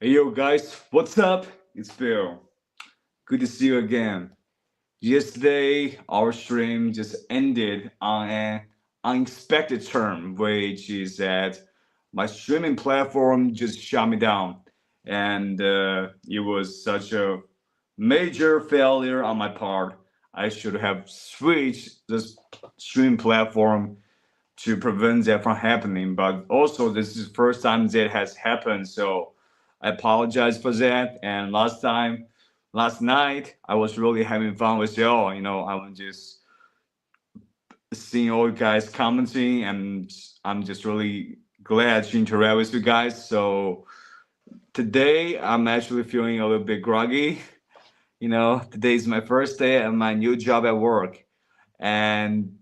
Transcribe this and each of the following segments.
Hey yo guys, what's up? It's Bill. Good to see you again. Yesterday, our stream just ended on an unexpected term, which is that my streaming platform just shut me down. And it was such a major failure on my part. I should have switched this streaming platform to prevent that from happening. But also, this is the first time that has happened, so I apologize for that. And last night, I was really having fun with y'all. I was just seeing all you guys commenting, and I'm just really glad to interact with you guys. So today, I'm actually feeling a little bit groggy. Today is my first day at my new job at work, and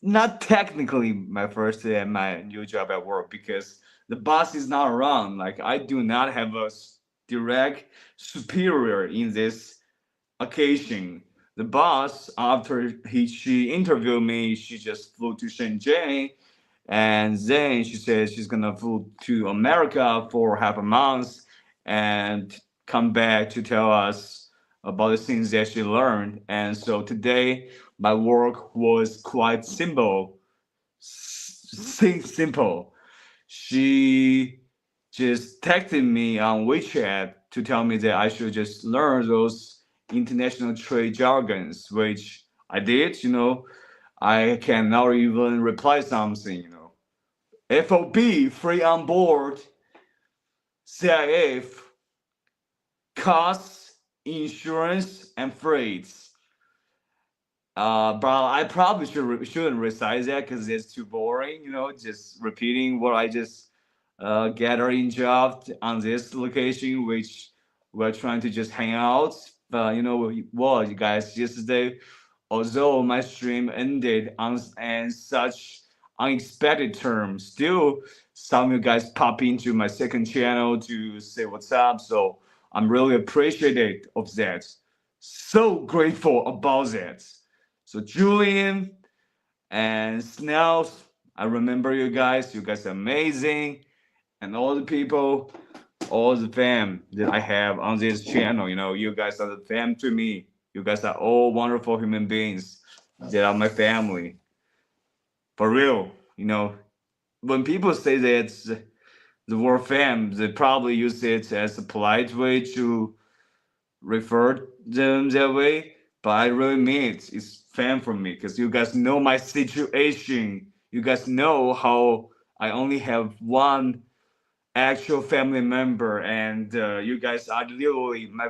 not technically my first day at my new job at work because the boss is not around. Like I do not have a direct superior in this occasion. The boss, after she interviewed me, she just flew to Shenzhen, and then she said she's gonna fly to America for half a month and come back to tell us about the things that she learned. And so today, my work was quite simple. Simple. She just texted me on WeChat to tell me that I should just learn those international trade jargons, which I did. I can now even reply something. FOB, free on board, CIF, costs, insurance, and freights. But I probably shouldn't recite that because it's too boring. Just repeating what I just gathered in job on this location, which we're trying to just hang out. But what, you guys, yesterday, although my stream ended on and such unexpected terms, still some of you guys pop into my second channel to say what's up. So I'm really appreciative of that. So grateful about that. So Julian and Snell, I remember you guys. You guys are amazing. And all the people, all the fam that I have on this channel, you guys are the fam to me. You guys are all wonderful human beings that are my family. For real, when people say that the word fam, they probably use it as a polite way to refer them that way, but I really mean it. It's fam for me because you guys know my situation. You guys know how I only have one actual family member, and you guys are literally my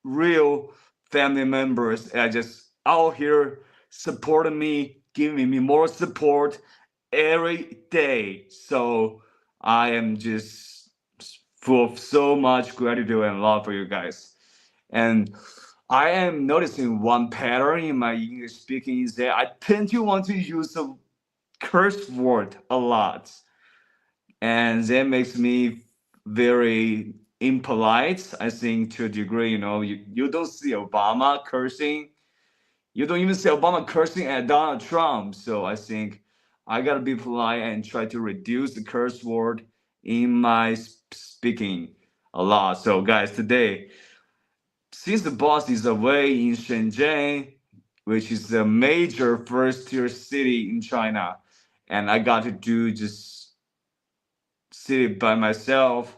real family members. Are just out here supporting me, giving me more support every day. So I am just full of so much gratitude and love for you guys. And I am noticing one pattern in my English speaking is that I tend to want to use the curse word a lot. And that makes me very impolite, I think, to a degree. You don't see Obama cursing. You don't even see Obama cursing at Donald Trump. So I think I gotta be polite and try to reduce the curse word in my speaking a lot. So guys, today, since the boss is away in Shenzhen, which is a major first tier city in China, and I got to do just sit it by myself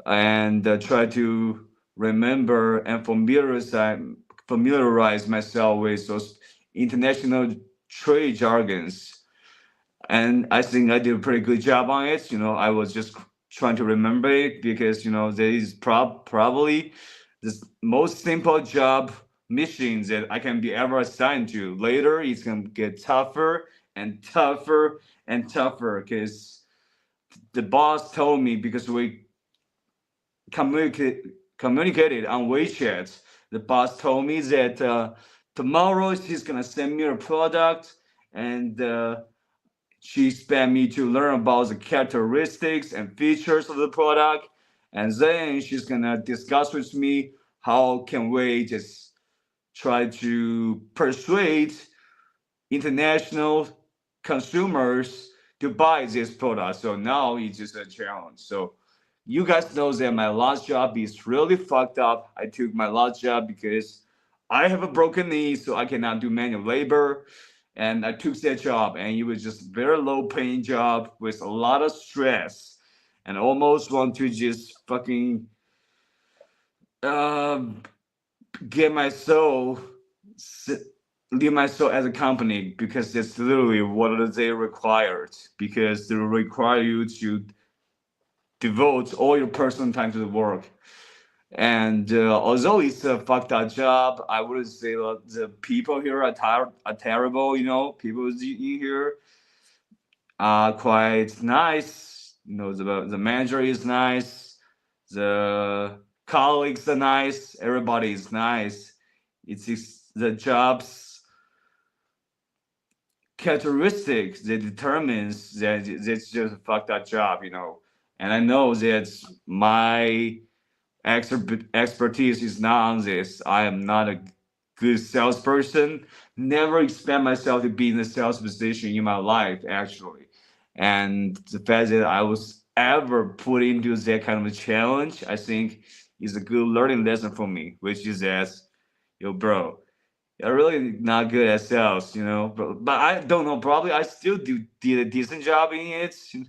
and try to remember and familiarize myself with those international trade jargons. And I think I did a pretty good job on it. I was just trying to remember it because there is probably the most simple job missions that I can be ever assigned to. Later, it's gonna get tougher and tougher and tougher because the boss told me, because we communicated on WeChat. The boss told me that tomorrow she's gonna send me a product, and she expect me to learn about the characteristics and features of the product, and then she's gonna discuss with me how can we just try to persuade international consumers to buy this product. So now it's just a challenge. So you guys know that my last job is really fucked up. I took my last job because I have a broken knee, so I cannot do manual labor. And I took that job, and it was just very low paying job with a lot of stress, and almost want to just fucking um, get my soul, leave my soul as a company because that's literally what they required. Because they require you to devote all your personal time to the work. And although it's a fucked up job, I wouldn't say that the people here are terrible. You know, people in here are quite nice. You know, the manager is nice, the colleagues are nice, everybody is nice. It's the job's characteristics that determines that it's just a fucked up job. You know, and I know that my expertise is not on this. I am not a good salesperson. Never expect myself to be in a sales position in my life, actually. And the fact that I was ever put into that kind of a challenge, I think is a good learning lesson for me, which is that, yo, bro, you're really not good at sales, you know. But I don't know. Probably I still did a decent job in it. You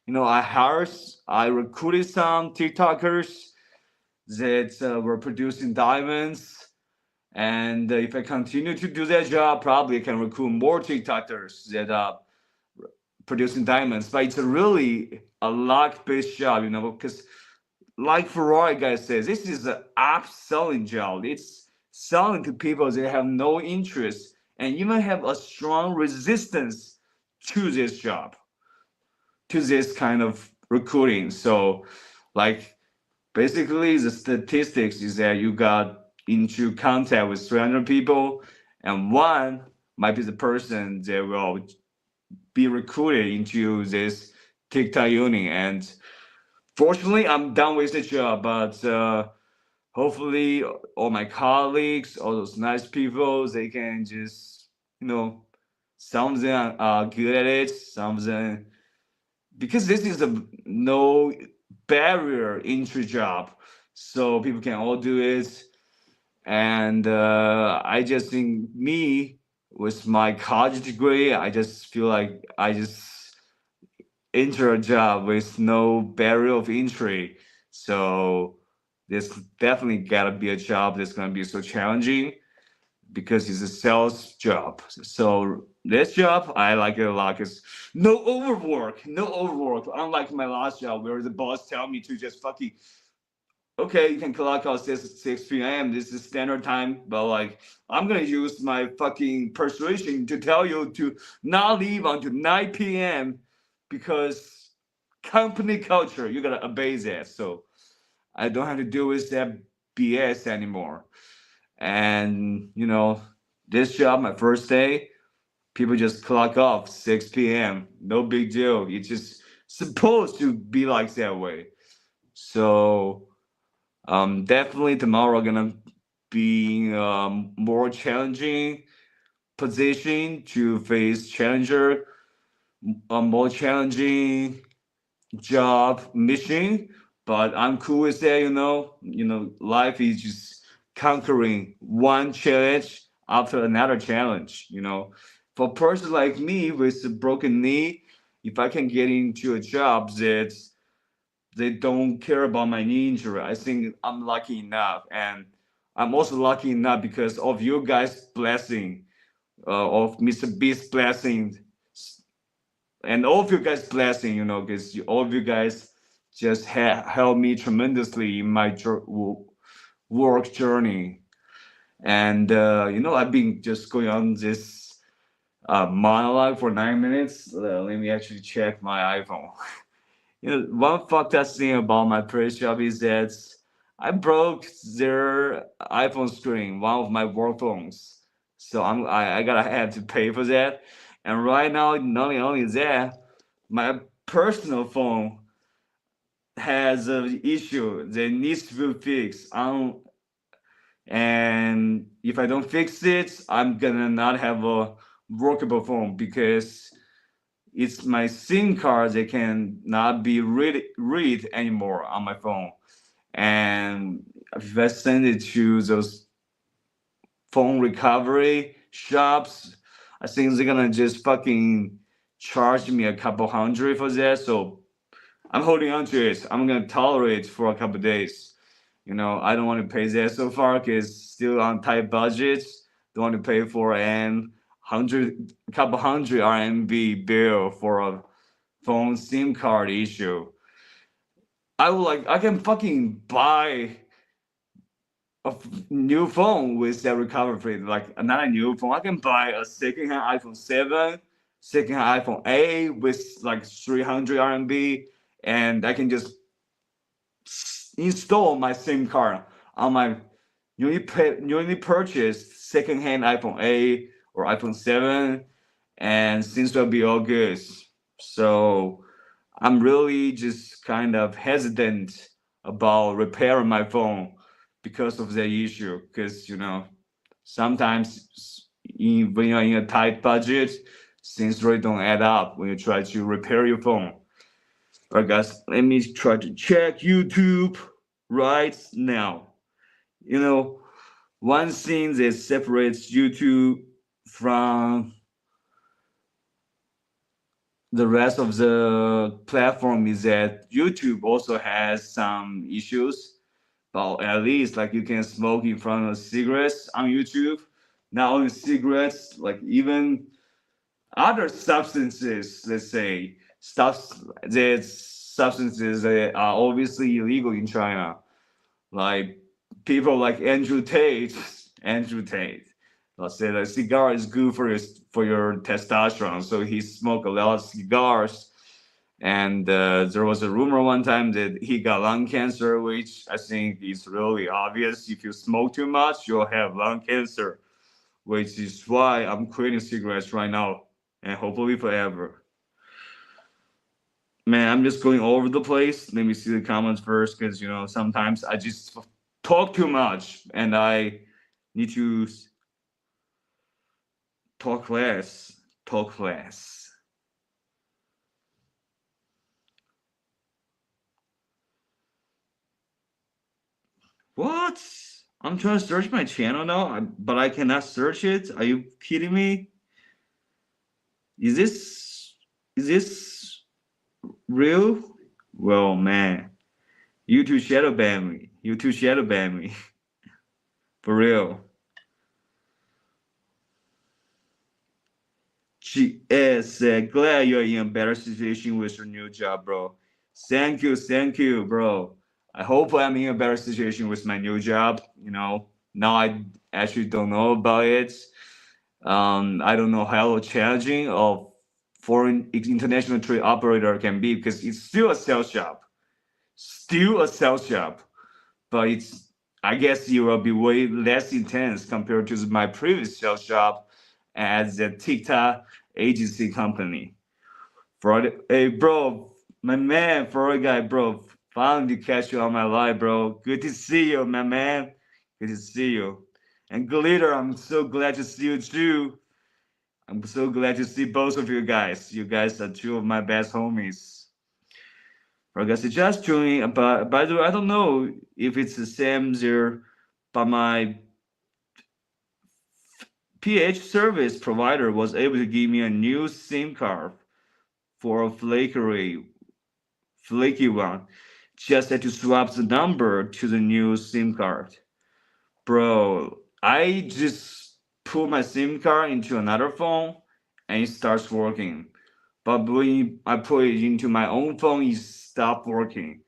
know, I recruited some TikTokers that were producing diamonds. And if I continue to do that job, probably I can recruit more TikTokers that are producing diamonds. But it's really a luck-based job, you know, because like Ferrari guy says, this is an upselling job. It's selling to people that have no interest and even have a strong resistance to this job, to this kind of recruiting. So, like, basically, the statistics is that you got into contact with 300 people, and one might be the person that will be recruited into this TikTok unit. And fortunately, I'm done with the job, but hopefully, all my colleagues, all those nice people, they can just, you know, some of them are good at it, some of them, because this is a no barrier entry job, so people can all do it. And I just think me with my college degree, I just feel like I just enter a job with no barrier of entry. So this definitely gotta be a job that's gonna be so challenging because it's a sales job. So this job, I like it a lot because no overwork, no overwork. Unlike my last job where the boss tell me to just fucking, okay, you can clock out 6 p.m. This is standard time, but like I'm gonna use my fucking persuasion to tell you to not leave until 9 p.m. because company culture, you gotta obey that. So I don't have to deal with that BS anymore. And you know, this job, my first day, people just clock off 6 p.m. No big deal. It's just supposed to be like that way. So definitely tomorrow gonna be more challenging position to face challenger, a more challenging job mission. But I'm cool with that, you know. You know, life is just conquering one challenge after another challenge. You know, for a person like me with a broken knee, if I can get into a job that they don't care about my knee injury, I think I'm lucky enough. And I'm also lucky enough because of you guys' blessing, of Mr. Beast's blessing, and all of you guys' blessing, you know, because all of you guys just helped me tremendously in my work journey. And, you know, I've been just going on this monologue for 9 minutes. Let me actually check my iPhone. You know, one fucked up thing about my previous job is that I broke their iPhone screen, one of my work phones. So I gotta have to pay for that. And right now, not only that, my personal phone has an issue that needs to be fixed. And if I don't fix it, I'm gonna not have a workable phone because it's my SIM card that can not be read anymore on my phone. And if I send it to those phone recovery shops, I think they're gonna just fucking charge me a couple hundred for that. So I'm holding on to it. I'm gonna tolerate it for a couple days. I don't want to pay that so far because still on tight budgets. Don't want to pay for a couple hundred RMB bill for a phone SIM card issue. I can fucking buy a new phone with that recovery, like not a new phone. I can buy a secondhand iPhone 7, secondhand iPhone 8 with like 300 RMB, and I can just install my SIM card on my newly purchased secondhand iPhone 8 or iPhone 7, and things will be all good. So I'm really just kind of hesitant about repairing my phone because of that issue. Because sometimes when you're in a tight budget, things really don't add up when you try to repair your phone. All right, guys, let me try to check YouTube right now. One thing that separates YouTube from the rest of the platform is that YouTube also has some issues. But at least like you can smoke in front of cigarettes on YouTube. Not only cigarettes, like even other substances, let's say substances that are obviously illegal in China. Like people like Andrew Tate. Let's say the cigar is good for your testosterone, so he smoked a lot of cigars. And there was a rumor one time that he got lung cancer, which I think is really obvious. If you smoke too much, you'll have lung cancer, which is why I'm quitting cigarettes right now and hopefully forever. Man, I'm just going all over the place. Let me see the comments first because, sometimes I just talk too much and I need to talk less. What? I'm trying to search my channel now, but I cannot search it. Are you kidding me? Is this real? Well, man, YouTube shadow ban me. For real. GS said, glad you're in a better situation with your new job, bro. Thank you, bro. I hope I'm in a better situation with my new job. Now I actually don't know about it. I don't know how challenging a foreign international trade operator can be because it's still a sales job. But I guess it will be way less intense compared to my previous sales job at the TikTok agency company. Hey, bro, my man, for a guy, bro, finally catch you on my live, bro. Good to see you, my man. Good to see you. And Glitter, I'm so glad to see you too. I'm so glad to see both of you guys. You guys are two of my best homies. I guess it's just joining, but by the way, I don't know if it's the same there, but my PH service provider was able to give me a new SIM card for a flaky one. Just had to swap the number to the new SIM card. Bro, I just put my SIM card into another phone and it starts working. But when I put it into my own phone, it stopped working.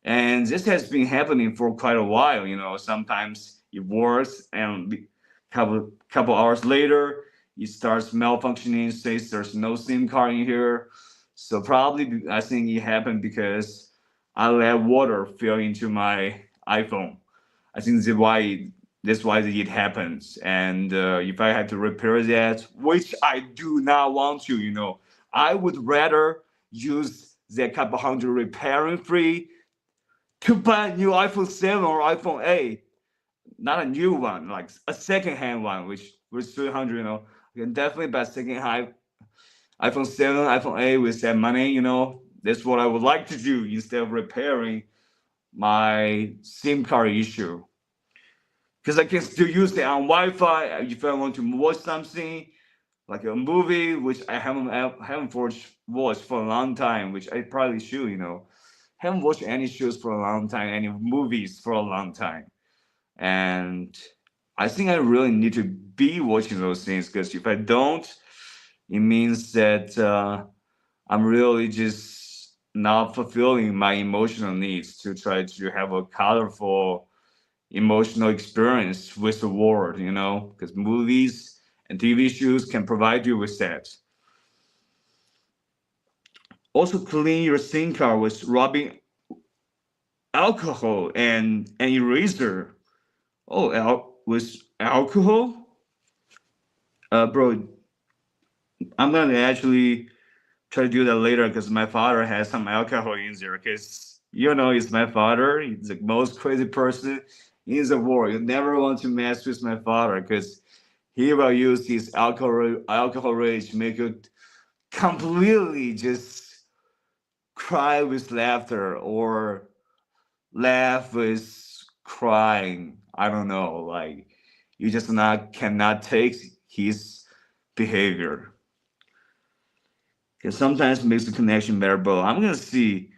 And this has been happening for quite a while. Sometimes it works and couple hours later it starts malfunctioning, says there's no SIM card in here. So probably I think it happened because I let water fill into my iPhone. I think that's why it happens. And if I had to repair that, which I do not want to, I would rather use that couple hundred repairing fee to buy a new iPhone 7 or iPhone 8. Not a new one, like a second-hand one, which was 300. I can definitely buy iPhone 7, iPhone 8 with that money, that's what I would like to do instead of repairing my SIM card issue. Because I can still use it on Wi-Fi if I want to watch something like a movie, which I haven't watched for a long time, which I probably should. Haven't watched any shows for a long time, any movies for a long time, and I think I really need to be watching those things, because if I don't, it means that I'm really just not fulfilling my emotional needs to try to have a colorful emotional experience with the world, because movies and TV shows can provide you with that. Also, clean your SIM card with rubbing alcohol and an eraser. Oh, with alcohol? Bro, I'm gonna actually try to do that later, because my father has some alcohol in there. Because it's my father. He's the most crazy person in the world. You never want to mess with my father, because he will use his alcohol rage to make you completely just cry with laughter, or laugh with crying. I don't know. Like, you just cannot take his behavior. Because sometimes it makes the connection better, bro. I'm gonna see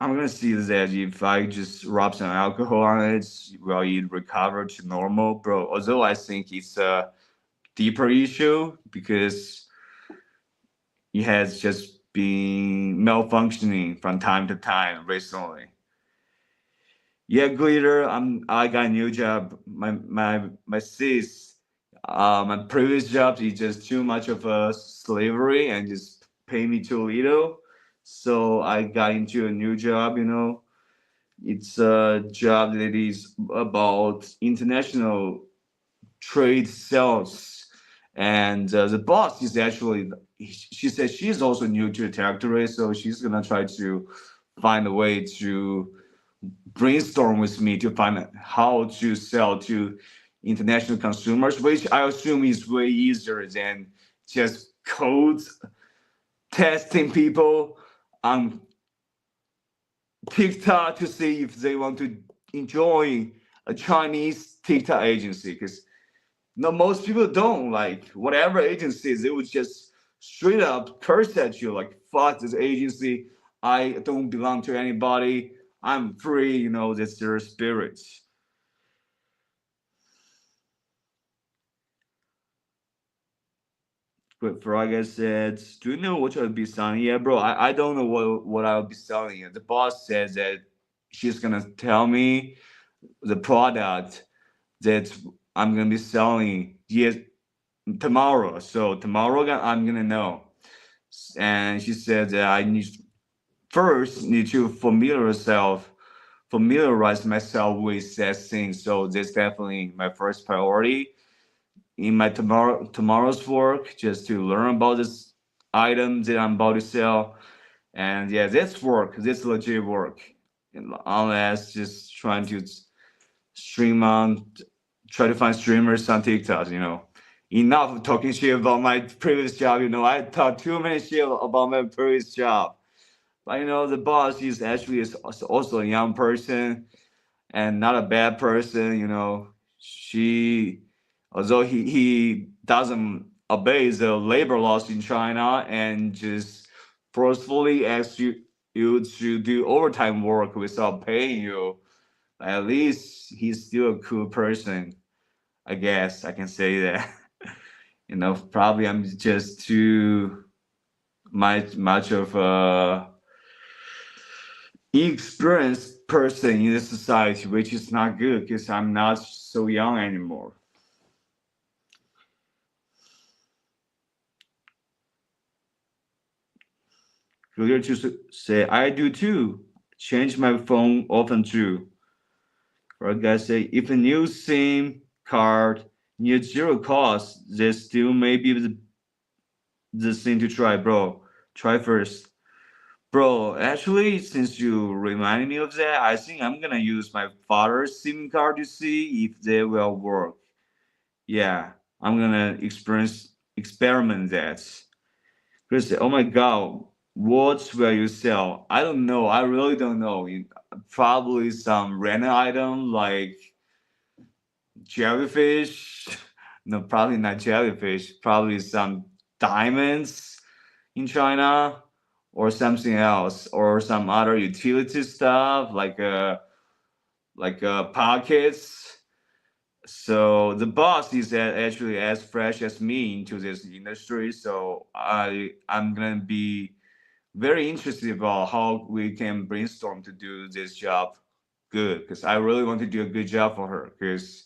that if I just rub some alcohol on it, will it recover to normal, bro? Although I think it's a deeper issue, because it has just been malfunctioning from time to time recently. Yeah, Glitter, I got a new job. My sis, my previous job is just too much of a slavery and just pay me too little. So I got into a new job. It's a job that is about international trade sales. And the boss is actually, she said she's also new to the territory, so she's gonna try to find a way to brainstorm with me to find how to sell to international consumers, which I assume is way easier than just codes testing people on TikTok to see if they want to enjoy a Chinese TikTok agency. Because most people don't like whatever agencies. They would just straight up curse at you like, "Fuck this agency! I don't belong to anybody. I'm free." That's their spirits. But Fraga said, "Do you know what I'll be selling?" Yeah, bro, I don't know what I'll be selling yet. The boss says that she's gonna tell me the product that I'm gonna be selling tomorrow. So tomorrow I'm gonna know. And she said that I need to familiarize myself with that thing. So that's definitely my first priority in my tomorrow's work, just to learn about this item that I'm about to sell. And yeah, that's work. That's legit work. Unless just trying to stream on, try to find streamers on TikTok. Enough of talking shit about my previous job. I talked too many shit about my previous job. But the boss is actually also a young person and not a bad person. She, although he doesn't obey the labor laws in China and just forcefully asks you to do overtime work without paying you, at least he's still a cool person. I guess I can say that. Probably I'm just too much of a experienced person in the society, which is not good because I'm not so young anymore. Earlier to say, I do too. Change my phone often too. Or guys say, if a new SIM card needs zero cost, this still may be the thing to try, bro. Try first. Bro, actually, since you reminded me of that, I think I'm gonna use my father's SIM card to see if they will work. Yeah, I'm gonna experiment that. Chris said, "Oh my God, what will you sell?" I don't know. I really don't know. Probably some random item like jellyfish. No, probably not jellyfish. Probably some diamonds in China or something else or some other utility stuff like pockets. So the boss is actually as fresh as me into this industry. So I'm gonna be very interested about how we can brainstorm to do this job good because I really want to do a good job for her because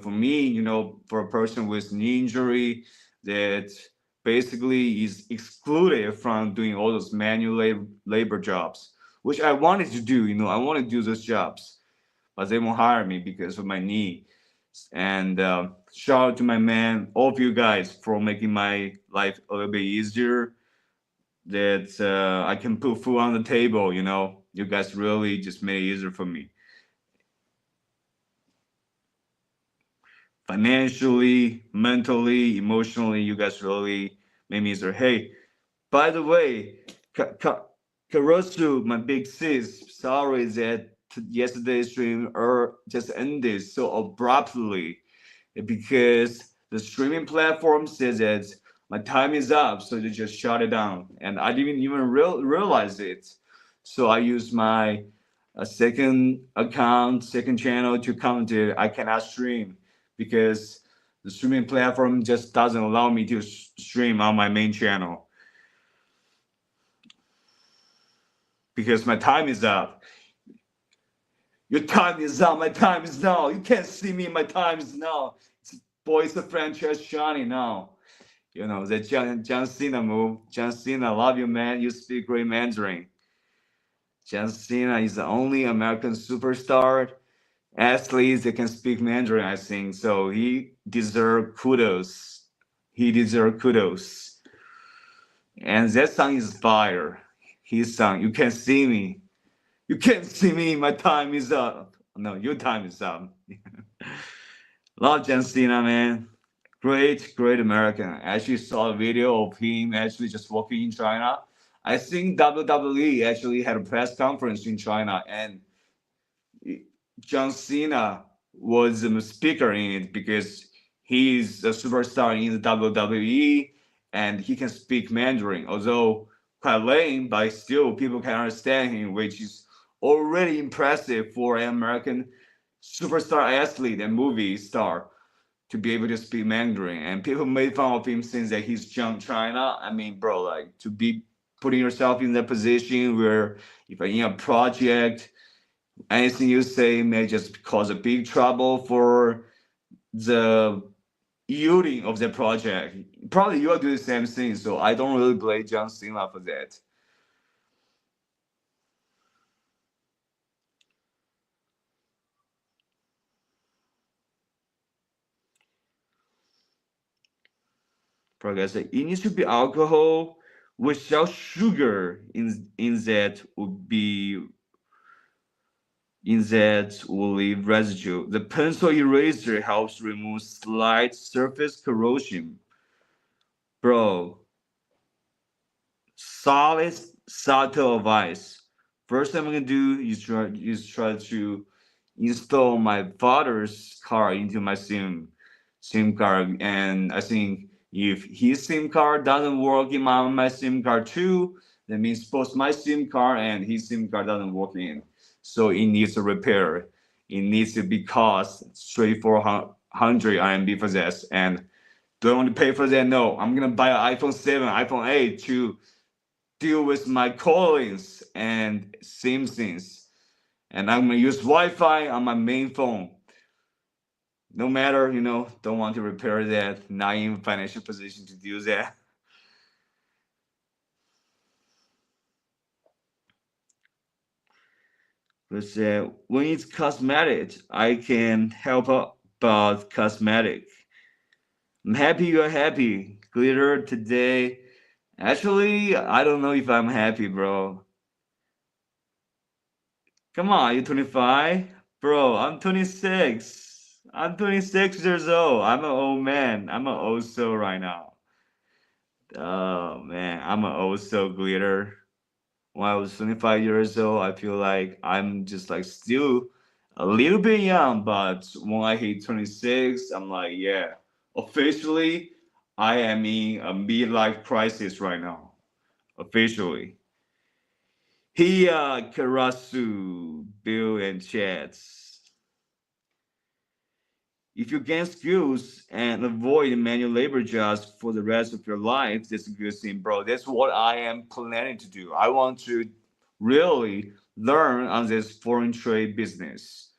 for me for a person with knee injury that basically is excluded from doing all those manual labor jobs which I wanted to do. I want to do those jobs but they won't hire me because of my knee. And shout out to my man, all of you guys, for making my life a little bit easier that I can put food on the table. You guys really just made it easier for me. Financially, mentally, emotionally, you guys really made me easier. Hey, by the way, Karosu, my big sis, sorry that yesterday's stream just ended so abruptly because the streaming platform says that my time is up, so they just shut it down, and I didn't even realize it. So I used my second account, second channel to comment it. I cannot stream because the streaming platform just doesn't allow me to stream on my main channel because my time is up. Your time is up. My time is now. You can't see me. My time is now. Boy, it's a franchise Johnny now. The John Cena move. John Cena, love you, man. You speak great Mandarin. John Cena is the only American superstar athlete that can speak Mandarin, I think. So he deserves kudos. He deserves kudos. And that song is fire. His song, You Can't See Me. You can't see me. My time is up. No, your time is up. Love John Cena, man. Great American. I actually saw a video of him actually just walking in China. I think WWE actually had a press conference in China, and John Cena was a speaker in it because he's a superstar in the WWE and he can speak Mandarin, although quite lame, but still people can understand him, which is already impressive for an American superstar athlete and movie star to be able to speak Mandarin. And people made fun of him since that he's jumped China. I mean, bro, like to be putting yourself in that position where if you're in a project, anything you say may just cause a big trouble for the yielding of the project. Probably you'll do the same thing, so I don't really blame John Cena for that. Progress. It needs to be alcohol without sugar in that would be in that will leave residue. The pencil eraser helps remove slight surface corrosion. Bro, solid subtle advice. First thing I'm gonna do is try to install my father's car into my SIM card, and I think if his SIM card doesn't work in my SIM card too, that means both my SIM card and his SIM card doesn't work in. So it needs a repair. It needs to be cost 300-400 RMB for this. And do I want to pay for that? No. I'm gonna buy an iPhone 7, iPhone 8 to deal with my callings and SIM things. And I'm gonna use Wi-Fi on my main phone. No matter, don't want to repair that, not in financial position to do that. But when it's cosmetic, I can help about cosmetic. I'm happy you're happy. Glitter today. Actually, I don't know if I'm happy, bro. Come on, you 25? Bro, I'm 26. I'm 26 years old. I'm an old man. I'm an old soul right now. Oh man, I'm an old soul glitter. When I was 25 years old, I feel like I'm just like still a little bit young, but when I hit 26, I'm like, yeah, officially, I am in a midlife crisis right now. Officially. Karasu, Bill, and Chats. If you gain skills and avoid manual labor jobs for the rest of your life, that's a good thing, bro. That's what I am planning to do. I want to really learn on this foreign trade business.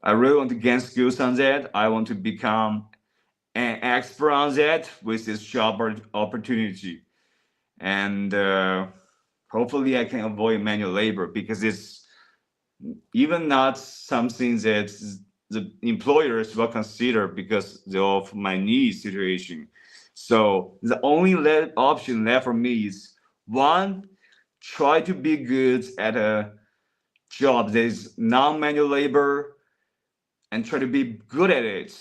I really want to gain skills on that. I want to become an expert on that with this job opportunity. And hopefully I can avoid manual labor because it's even not something that the employers will consider because of my need situation. So the only option left for me is one, try to be good at a job that is non-manual labor and try to be good at it.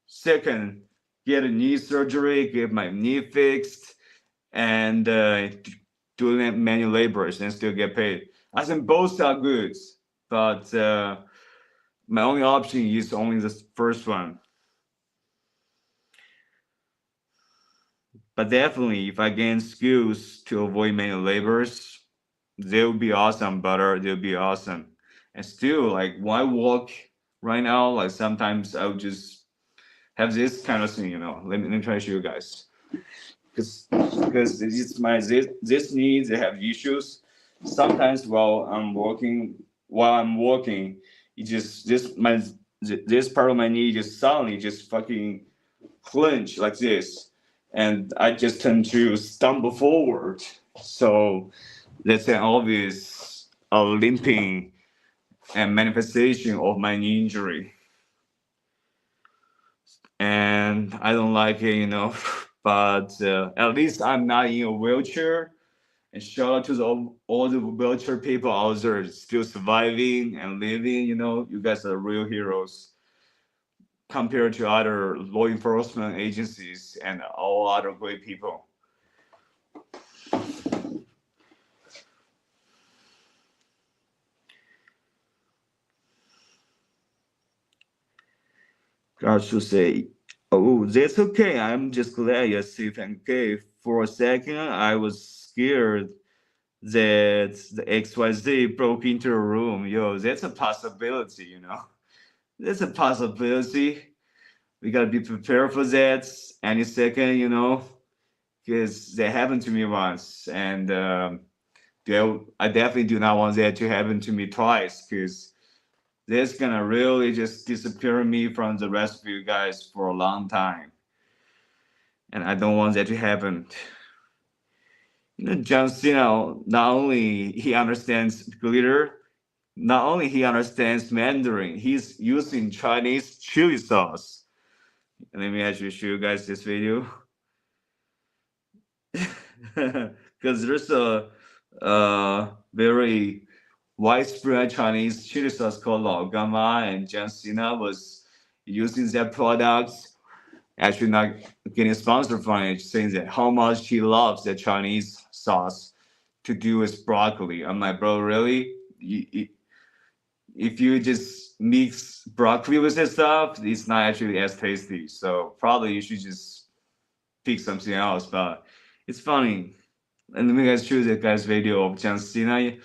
Second, get a knee surgery, get my knee fixed, and do manual labors and still get paid. I think both are good, but my only option is only the first one. But definitely, if I gain skills to avoid manual labors, they'll be awesome, brother. They'll be awesome. And still, like when I walk right now, like sometimes I'll just have this kind of thing, you know. Let me try to show you guys. Because it's my this needs they have issues. Sometimes while I'm walking, it just this part of my knee just suddenly just fucking clench like this, and I just tend to stumble forward. So that's an obvious limping and manifestation of my knee injury, and I don't like it, you know. But at least I'm not in a wheelchair. And shout out to all the wheelchair people out there still surviving and living. You know, you guys are real heroes compared to other law enforcement agencies and all other great people. God should say, "Oh, that's okay. I'm just glad you're safe and okay." For a second, I was scared that the XYZ broke into a room. Yo, that's a possibility, you know. That's a possibility. We gotta be prepared for that any second, you know, because that happened to me once, and I definitely do not want that to happen to me twice, because that's gonna really just disappear me from the rest of you guys for a long time, and I don't want that to happen. You know, John Cena, not only he understands glitter, not only he understands Mandarin, he's using Chinese chili sauce. And let me actually show you guys this video. Because there's a very widespread Chinese chili sauce called Lao Gama, and John Cena was using that product. Actually, not getting sponsored from it, saying that how much he loves the Chinese sauce to do with broccoli. I'm like, bro, really? If you just mix broccoli with this stuff, it's not actually as tasty. So probably you should just pick something else. But it's funny. And let me guys show the guys video of John Cena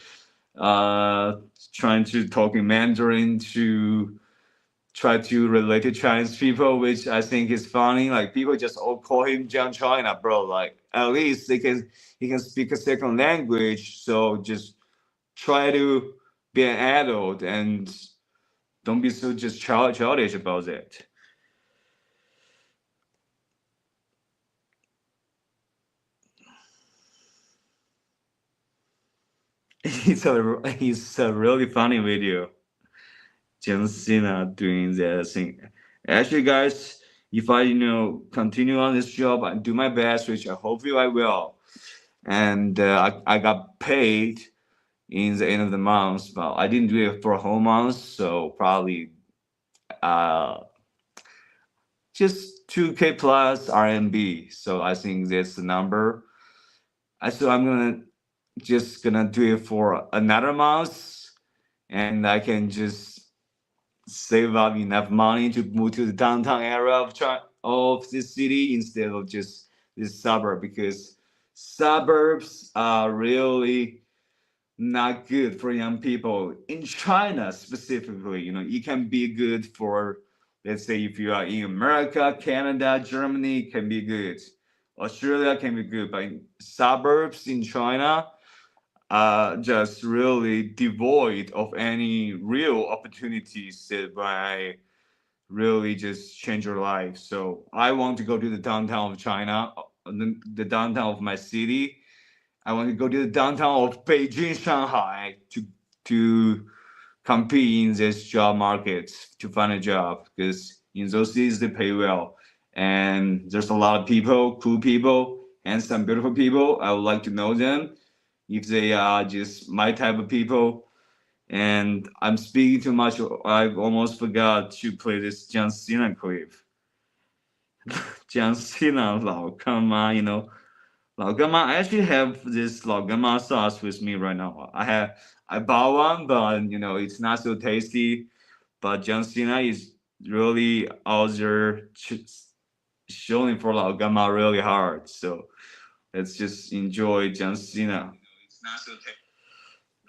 trying to talk in Mandarin to try to relate to Chinese people, which I think is funny. Like people just all call him John China, bro. Like at least he can speak a second language. So just try to be an adult and don't be so just childish about it. It's a really funny video. John Cena doing that thing. Actually, guys, if I continue on this job and do my best, which I hopefully I will, and I got paid in the end of the month, but I didn't do it for a whole month, so probably uh just 2K plus RMB. So I think that's the number. So I'm gonna do it for another month, and I can just save up enough money to move to the downtown area of this city instead of just this suburb, because suburbs are really not good for young people in China specifically. It can be good for, let's say, if you are in America, Canada, Germany, it can be good. Australia can be good, but in suburbs in China are just really devoid of any real opportunities that might really just change your life. So I want to go to the downtown of China, the downtown of my city. I want to go to the downtown of Beijing, Shanghai to compete in this job market to find a job, because in those cities they pay well and there's a lot of people, cool people, and some beautiful people. I would like to know them if they are just my type of people. And I'm speaking too much. I almost forgot to play this John Cena clip. John Cena, 老干妈, Lao Gama. I actually have this Lao Gama sauce with me right now. I bought one, but it's not so tasty. But John Cena is really out there showing for Lao Gama really hard. So let's just enjoy John Cena.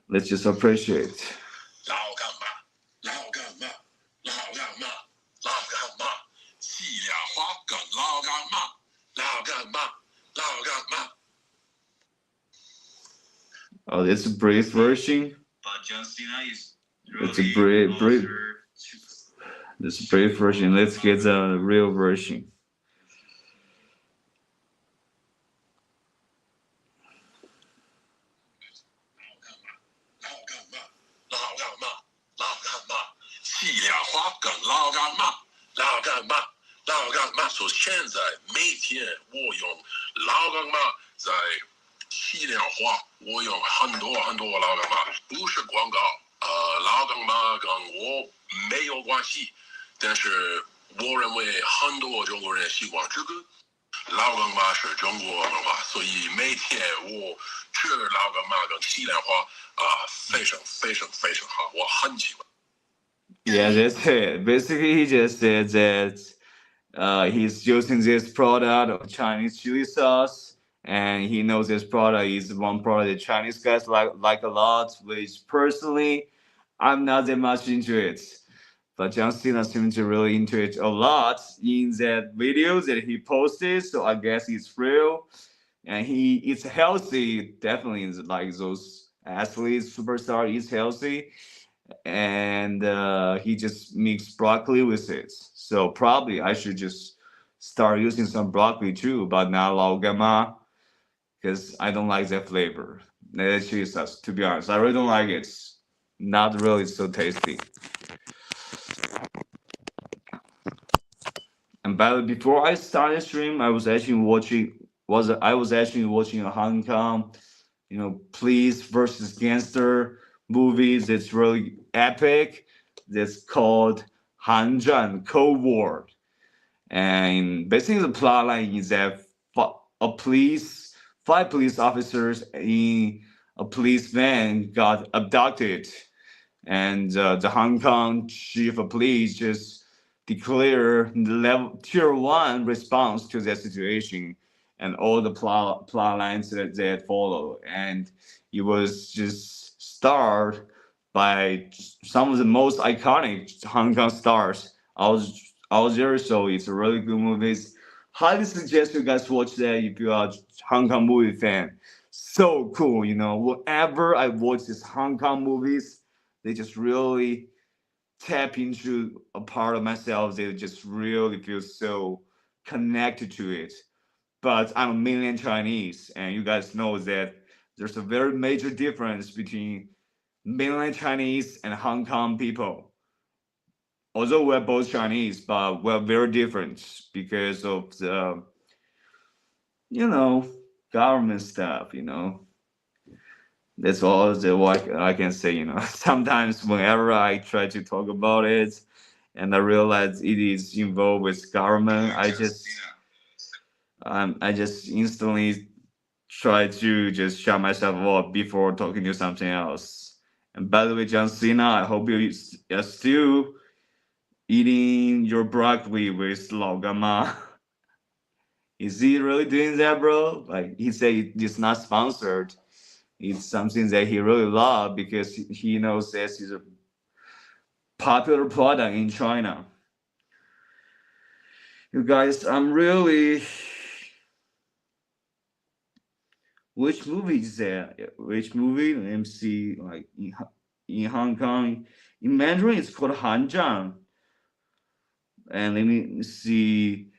Let's just appreciate. 老干妈，老干妈，老干妈，老干妈，西凉话跟老干妈，老干妈。Oh, that's a brief version. But John Cena is really it's a brief. This is a brief version. Let's get the real version. So 现在每天我用老干妈在西凉话，我用很多老干妈，不是广告。老干妈跟我没有关系，但是我认为很多中国人喜欢这个。老干妈是中国文化，所以每天我吃老干妈跟西凉话非常好，我很喜欢。Yeah, that's it. Basically, he just said that he's using this product of Chinese chili sauce, and he knows this product is one product that Chinese guys like a lot. Which personally, I'm not that much into it, but John Cena seems to really into it a lot in that videos that he posted. So I guess it's real, and it's healthy. Definitely, like those athletes, superstar is healthy, and he just mixed broccoli with it. So probably I should just start using some broccoli too, but not lao gama, because I don't like that flavor. That chili sauce, to be honest, I really don't like it. Not really so tasty. And by the way, before I started stream, I was actually watching a Hong Kong, police versus gangster movies. That's really epic. That's called Han Zhan Cold War. And basically the plot line is that five police officers in a police van got abducted, and the Hong Kong chief of police just declared the tier 1 response to that situation, and all the plot lines that follow. And it was just starred by some of the most iconic Hong Kong stars out there. So it's a really good movie. Highly suggest you guys watch that if you are a Hong Kong movie fan. So cool, whenever I watch these Hong Kong movies, they just really tap into a part of myself that just really feel so connected to it. But I'm mainland Chinese, and you guys know that there's a very major difference between mainland Chinese and Hong Kong people. Although we're both Chinese, but we're very different because of the, government stuff, That's all what I can say, Sometimes whenever I try to talk about it, and I realized it is involved with government. I just instantly try to just shut myself up before talking to something else. And by the way, John Cena, I hope you are still eating your broccoli with Lao Gama. Is he really doing that, bro? Like he said, it's not sponsored. It's something that he really loves because he knows that it's a popular product in China. You guys, I'm really. Which movie is that? Which movie? Let me see. Like in Hong Kong, in Mandarin, it's called Hanzhang. And let me see.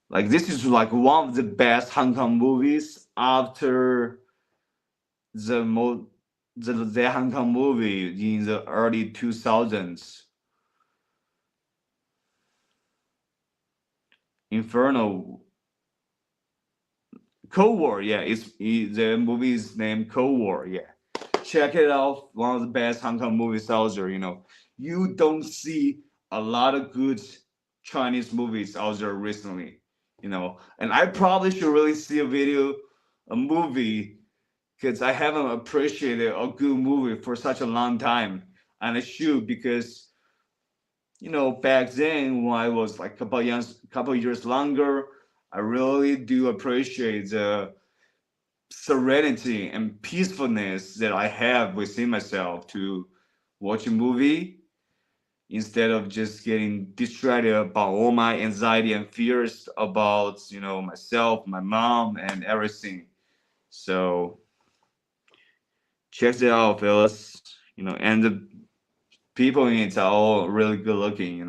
Like this is like one of the best Hong Kong movies after the Hong Kong movie in the early 2000s. Inferno. Cold War, yeah, the movie is named Cold War, yeah. Check it out. One of the best Hong Kong movies out there. You don't see a lot of good Chinese movies out there recently. And I probably should really see a movie, because I haven't appreciated a good movie for such a long time, and I should, because back then when I was like couple years longer, I really do appreciate the serenity and peacefulness that I have within myself to watch a movie, instead of just getting distracted about all my anxiety and fears about myself, my mom, and everything. So check it out, fellas. And the people in it are all really good looking.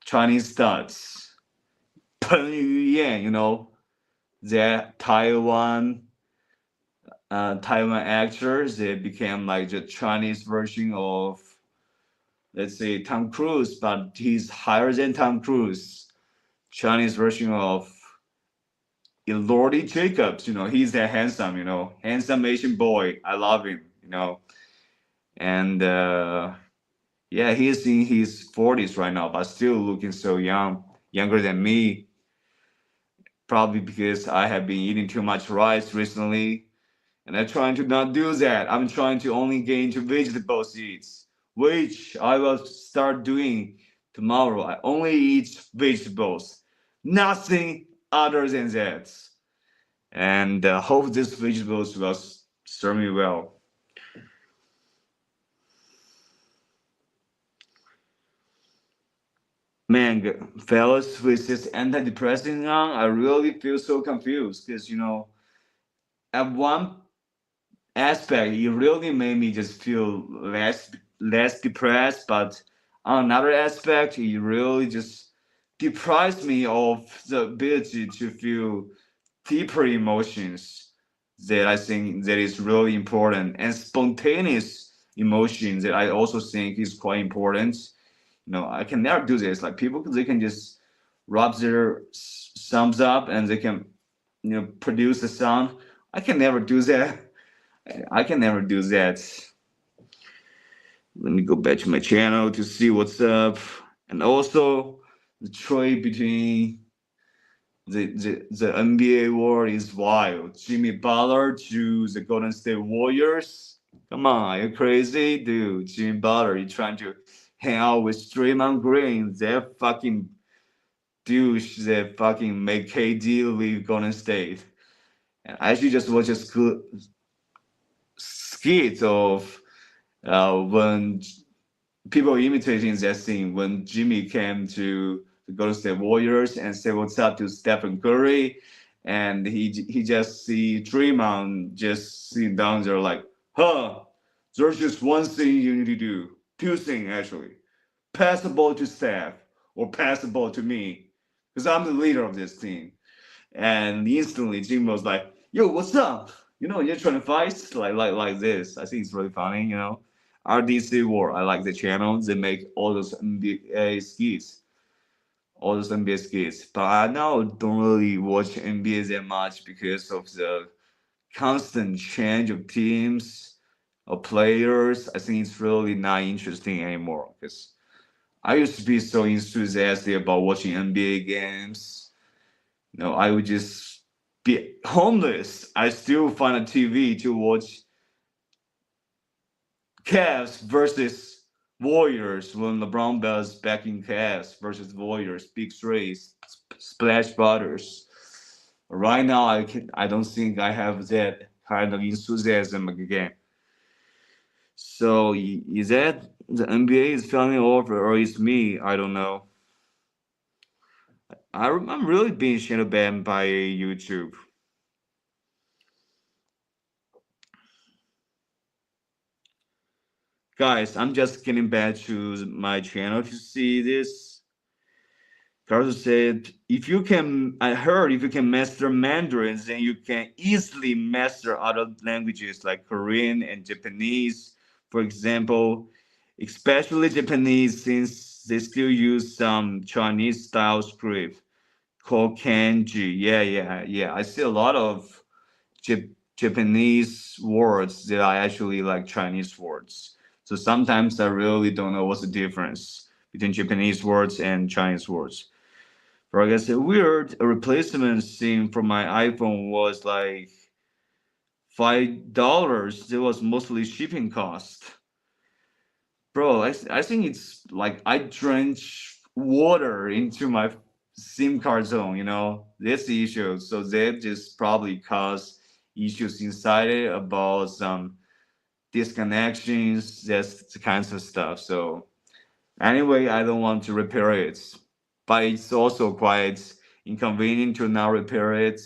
Chinese studs. Peng Yuyan, that Taiwan actors. They became like the Chinese version of, let's say, Tom Cruise, but he's higher than Tom Cruise. Chinese version of Lordy Jacobs. He's that handsome Asian boy. I love him. And yeah, he's in his 40s right now, but still looking so young, younger than me. Probably because I have been eating too much rice recently, and I'm trying to not do that. I'm trying to only get into vegetable seeds, which I will start doing tomorrow. I only eat vegetables, nothing other than that. And hope these vegetables will serve me well. Man, fellas, with this antidepressant on, I really feel so confused because, at one aspect, it really made me just feel less depressed, but on another aspect, it really just deprives me of the ability to feel deeper emotions that I think that is really important, and spontaneous emotions that I also think is quite important. I can never do this. Like people, they can just rub their thumbs up and they can, produce a sound. I can never do that. I can never do that. Let me go back to my channel to see what's up. And also, the trade between the NBA war is wild. Jimmy Butler to the Golden State Warriors. Come on, are you crazy, dude? Jimmy Butler, you trying to hang out with Draymond Green? That fucking douche that fucking make KD leave Golden State. And I actually just watched a skit of when people imitating that scene when Jimmy came to the Golden State Warriors and said what's up to Stephen Curry, and he just see Draymond just sitting down there like, there's just one thing you need to do, two things actually, pass the ball to Steph or pass the ball to me, because I'm the leader of this team. And instantly Jimmy was like, yo, what's up? You're trying to fight like this. I think it's really funny. RDC War. I like the channel. They make all those NBA skits, But I now don't really watch NBA that much because of the constant change of teams, of players. I think it's really not interesting anymore because I used to be so enthusiastic about watching NBA games. I would just be homeless. I still find a TV to watch Cavs versus Warriors when LeBron Bell's back in Cavs versus Warriors, big threes, Splash Brothers. Right now, I don't think I have that kind of enthusiasm again. So is that the NBA is falling over, or is me? I don't know. I'm really being shadow banned by YouTube. Guys, I'm just getting back to my channel to see this. Carlos said, I heard if you can master Mandarin, then you can easily master other languages like Korean and Japanese, for example, especially Japanese since they still use some Chinese style script called kanji. Yeah. I see a lot of Japanese words that are actually like Chinese words. So sometimes I really don't know what's the difference between Japanese words and Chinese words. For I guess a replacement thing for my iPhone was like $5. It was mostly shipping cost. Bro, I think it's like I drench water into my SIM card zone. That's the issue. So that just probably caused issues inside it about some disconnections, that's the kinds of stuff. So anyway, I don't want to repair it, but it's also quite inconvenient to not repair it.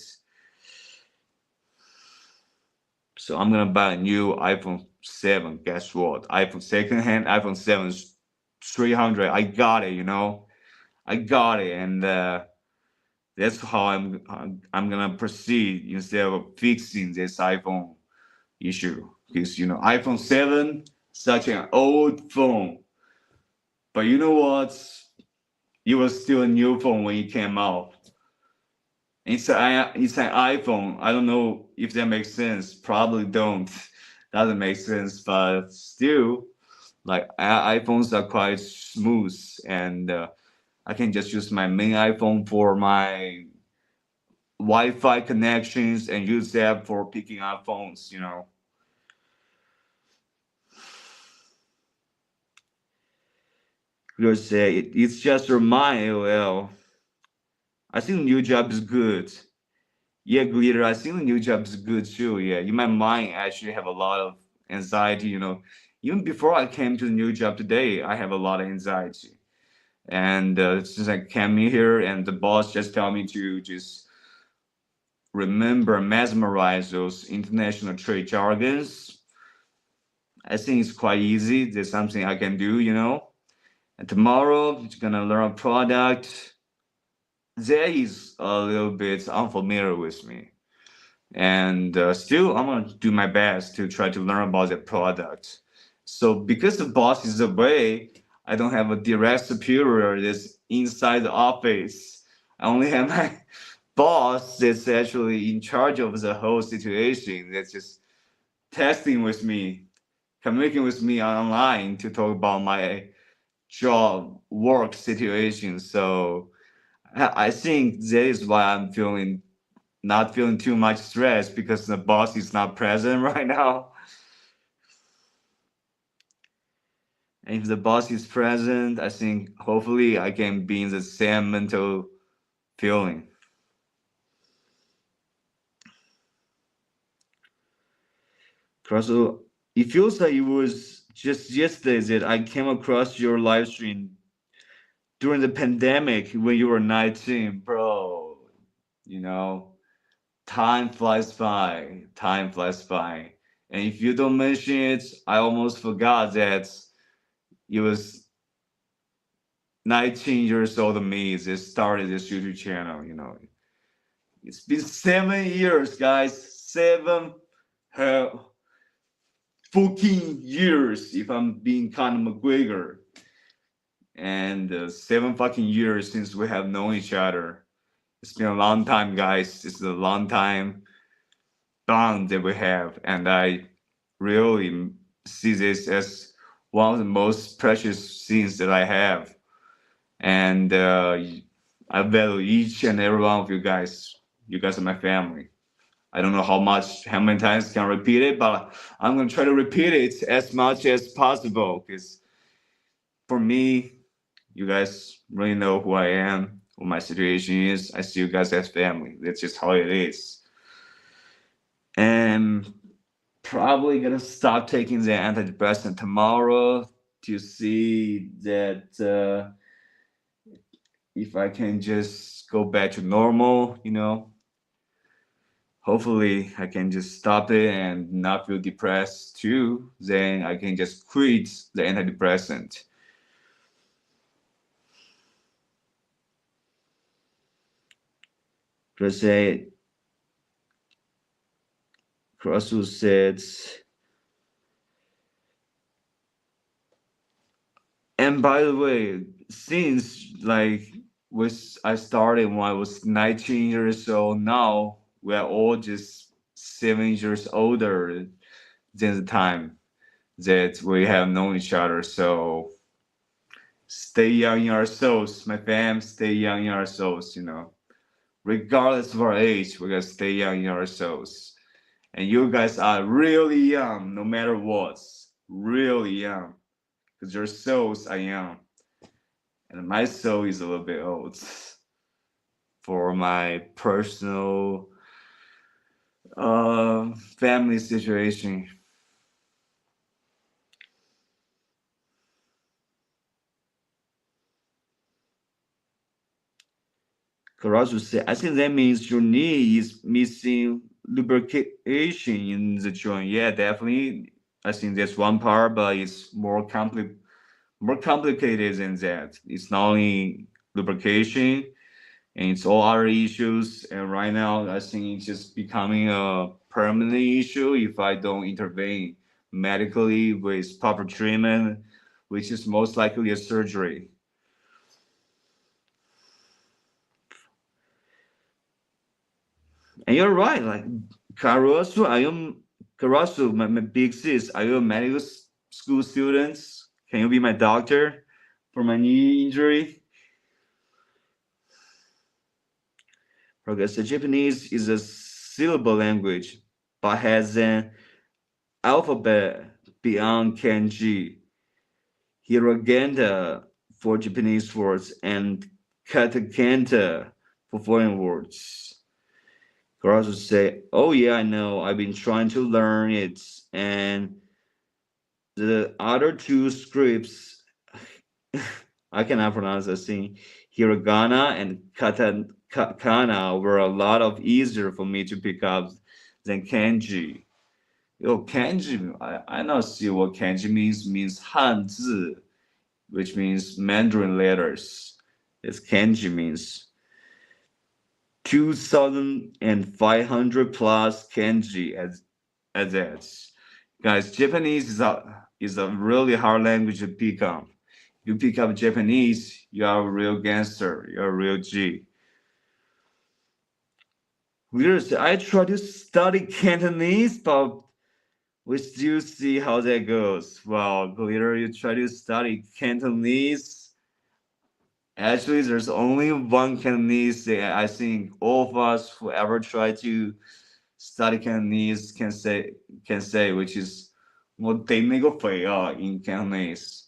So I'm gonna buy a new iPhone 7. Guess what? Secondhand iPhone 7 is 300. I got it. I got it, and that's how I'm gonna proceed instead of fixing this iPhone issue. Because iPhone 7, such an old phone, but you know what? It was still a new phone when it came out. It's an iPhone. I don't know if that makes sense. Probably don't. Doesn't make sense, but still, like iPhones are quite smooth, and I can just use my main iPhone for my Wi-Fi connections and use that for picking up phones. Because it's just your mind, LOL. I think the new job is good. Yeah, Glitter, I think the new job is good too. Yeah, in my mind, I actually have a lot of anxiety. Even before I came to the new job today, I have a lot of anxiety. And since I came in here and the boss just tell me to just mesmerize those international trade jargons, I think it's quite easy. There's something I can do. And tomorrow, I'm gonna learn a product that is a little bit unfamiliar with me. And still, I'm gonna do my best to try to learn about the product. So because the boss is away, I don't have a direct superior that's inside the office. I only have my boss that's actually in charge of the whole situation. That's just testing with me, communicating with me online to talk about my job work situation. So I think that is why I'm not feeling too much stress because the boss is not present right now. And if the boss is present, I think hopefully I can be in the same mental feeling. Also, it feels like it was just yesterday that I came across your live stream during the pandemic when you were 19, bro. You know, time flies by. Time flies by. And if you don't mention it, I almost forgot that it was 19 years old of me that started this YouTube channel. It's been 7 years, guys. 14 years, if I'm being Conor McGregor. And 7 fucking years since we have known each other. It's been a long time, guys. It's a long time bond that we have. And I really see this as one of the most precious things that I have. And I value each and every one of you guys. You guys are my family. I don't know how many times I can repeat it, but I'm gonna try to repeat it as much as possible because for me, you guys really know who I am, what my situation is. I see you guys as family. That's just how it is. And probably gonna stop taking the antidepressant tomorrow to see that if I can just go back to normal, hopefully I can just stop it and not feel depressed too. Then I can just quit the antidepressant. Let's say Crosswood said, and by the way, since I started when I was 19 years old, now we're all just 7 years older than the time that we have known each other. So stay young in our souls, my fam. Stay young in our souls. Regardless of our age, we gotta stay young in our souls. And you guys are really young, no matter what. Really young, because your souls are young, and my soul is a little bit old. For my personal family situation. Karasu said, I think that means your knee is missing lubrication in the joint. Yeah, definitely. I think that's one part, but it's more complicated than that. It's not only lubrication, and it's all other issues. And right now, I think it's just becoming a permanent issue if I don't intervene medically with proper treatment, which is most likely a surgery. And you're right, like Karasu, my big sis, are you a medical school student? Can you be my doctor for my knee injury? Because the Japanese is a syllable language, but has an alphabet beyond kanji, hiragana for Japanese words, and katakana for foreign words. Girls would say, "Oh yeah, I know. I've been trying to learn it." And the other two scripts, I cannot pronounce the thing. Hiragana and katakana were a lot of easier for me to pick up than kanji. Yo, kanji, I not see what kanji means. Means Hanzi, which means Mandarin letters. It's kanji means 2,500 plus kanji as that. Guys, Japanese is a really hard language to pick up. You pick up Japanese, you are a real gangster. You're a real G. I try to study Cantonese, but we still see how that goes. Well, Glitter, you try to study Cantonese. Actually, there's only one Cantonese that I think all of us who ever try to study Cantonese can say, which is 我頂你個肺啊 in Cantonese,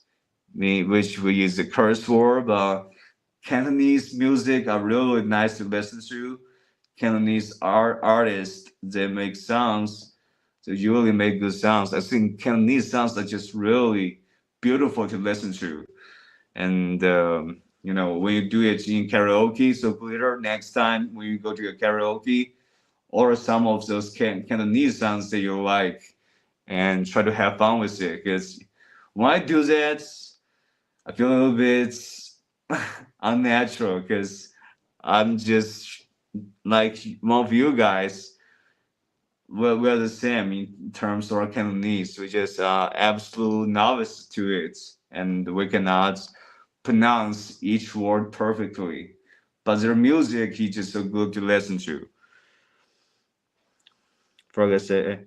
which we use the curse word, but Cantonese music are really nice to listen to. Cantonese artists, they make songs, they usually make good songs. I think Cantonese songs are just really beautiful to listen to. And when you do it in karaoke, so Glitter, next time when you go to a karaoke, or some of those Cantonese songs that you like, and try to have fun with it. Because when I do that, I feel a little bit unnatural because I'm just like one of you guys. We're the same in terms of our Cantonese. We just absolute novice to it, and we cannot pronounce each word perfectly. But their music is just so good to listen to. For I say,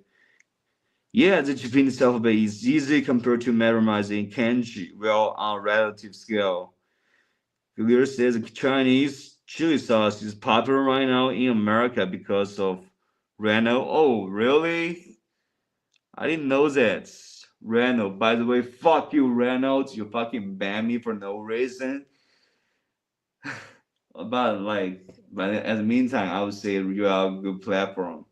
yeah, the Japanese alphabet is easy compared to memorizing kanji, well on a relative scale. Clear says Chinese chili sauce is popular right now in America because of Renault. Oh, really? I didn't know that. Renault. By the way, fuck you, Renault. You fucking ban me for no reason. But in the meantime, I would say you are a good platform.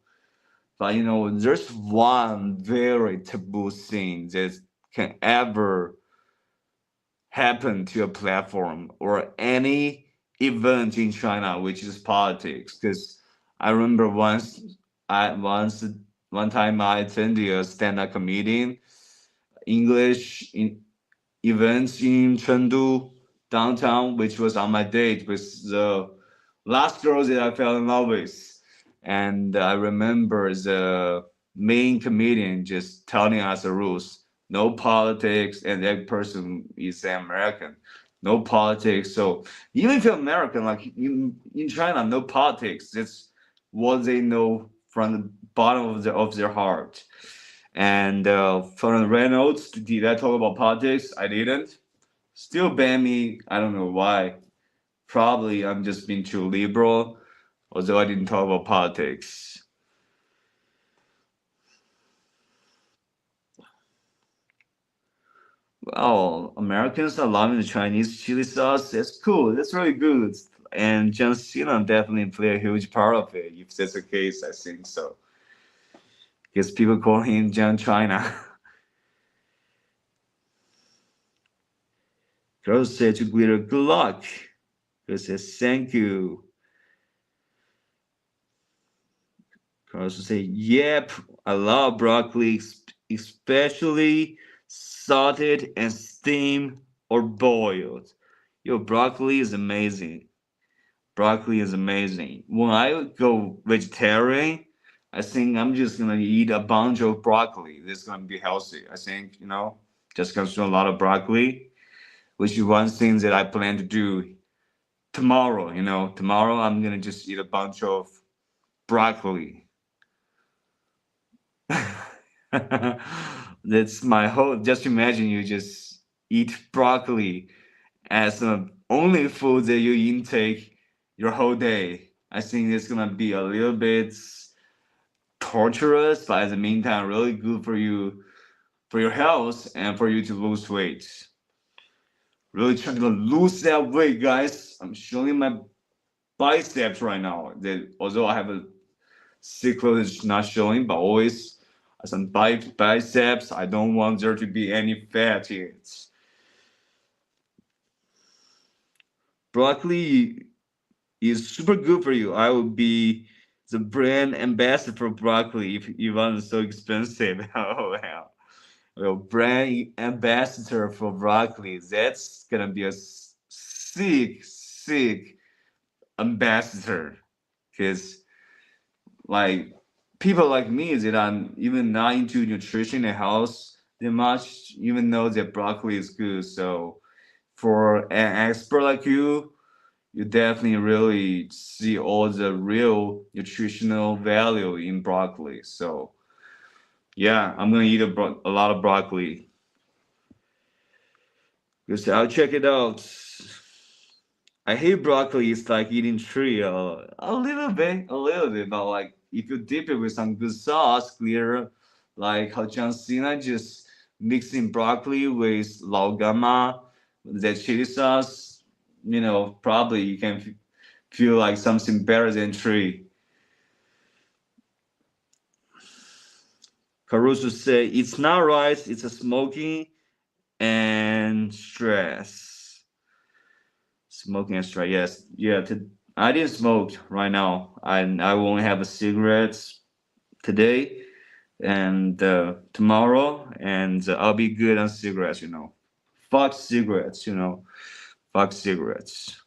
But there's one very taboo thing that can ever happen to a platform or any event in China, which is politics. Because I remember one time I attended a stand-up comedian English events in Chengdu downtown, which was on my date with the last girl that I fell in love with. And I remember the main comedian just telling us the rules. No politics, and that person is American. No politics. So even if you're American, like in China, no politics. That's what they know from the bottom of their heart. And from Reynolds, did I talk about politics? I didn't. Still ban me. I don't know why. Probably I'm just being too liberal, although I didn't talk about politics. Well, Americans are loving the Chinese chili sauce. That's cool. That's really good. And John Cena definitely play a huge part of it. If that's the case, I think so. Because people call him John China. Girl said to Glitter, good luck. Girl says, thank you. Girl say, yep, I love broccoli, especially salted and steamed or boiled. Yo, broccoli is amazing. Broccoli is amazing. When I go vegetarian, I think I'm just gonna eat a bunch of broccoli. This is gonna be healthy. I think, just consume a lot of broccoli, which is one thing that I plan to do tomorrow. Tomorrow I'm gonna just eat a bunch of broccoli. That's my whole. Just imagine you just eat broccoli as the only food that you intake your whole day. I think it's gonna be a little bit torturous, but in the meantime, really good for you, for your health, and for you to lose weight. Really trying to lose that weight, guys. I'm showing my biceps right now. That although I have a secret is not showing, but always some biceps. I don't want there to be any fat here. Broccoli is super good for you. I will be the brand ambassador for broccoli if even so expensive. Oh wow. Well, brand ambassador for broccoli. That's gonna be a sick ambassador. Because like people like me that I'm even not into nutrition and health that much, even know that broccoli is good. So for an expert like you definitely really see all the real nutritional value in broccoli. So yeah, I'm gonna eat a lot of broccoli. Because I'll check it out. I hate broccoli. It's like eating tree a little bit. But like if you dip it with some good sauce, clear, like how John Cena just mixing broccoli with lao gama, that chili sauce, probably you can feel like something better than tree. Caruso say it's not rice, it's a smoking and stress. Smoking and stress, yes. Yeah, I didn't smoke right now. I won't have a cigarettes today and tomorrow, and I'll be good on cigarettes, Fuck cigarettes, Fuck cigarettes.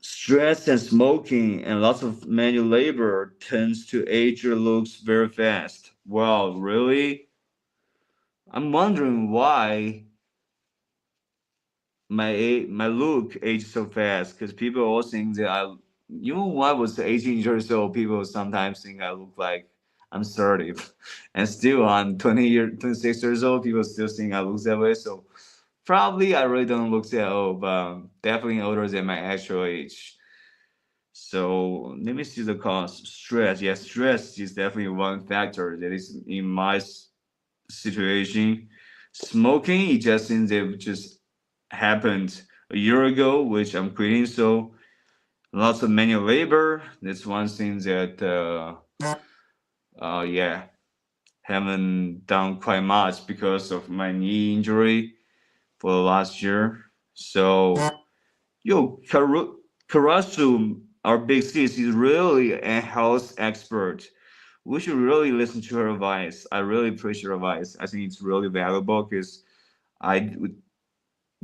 Stress and smoking and lots of manual labor tends to age your looks very fast. Well, really? I'm wondering why my look aged so fast. Because people all think that when I was 18 years old, people sometimes think I look like I'm 30, and still I'm 26 years old. People still think I look that way. So Probably I really don't look that old, but definitely older than my actual age. So let me see the cause. Stress. Yes, stress is definitely one factor that is in my situation. Smoking, it just seems it just happened a year ago, which I'm quitting. So lots of manual labor. That's one thing that, yeah, haven't done quite much because of my knee injury for the last year. So, yo, Karasu, our big sis, is really a health expert. We should really listen to her advice. I really appreciate her advice. I think it's really valuable because I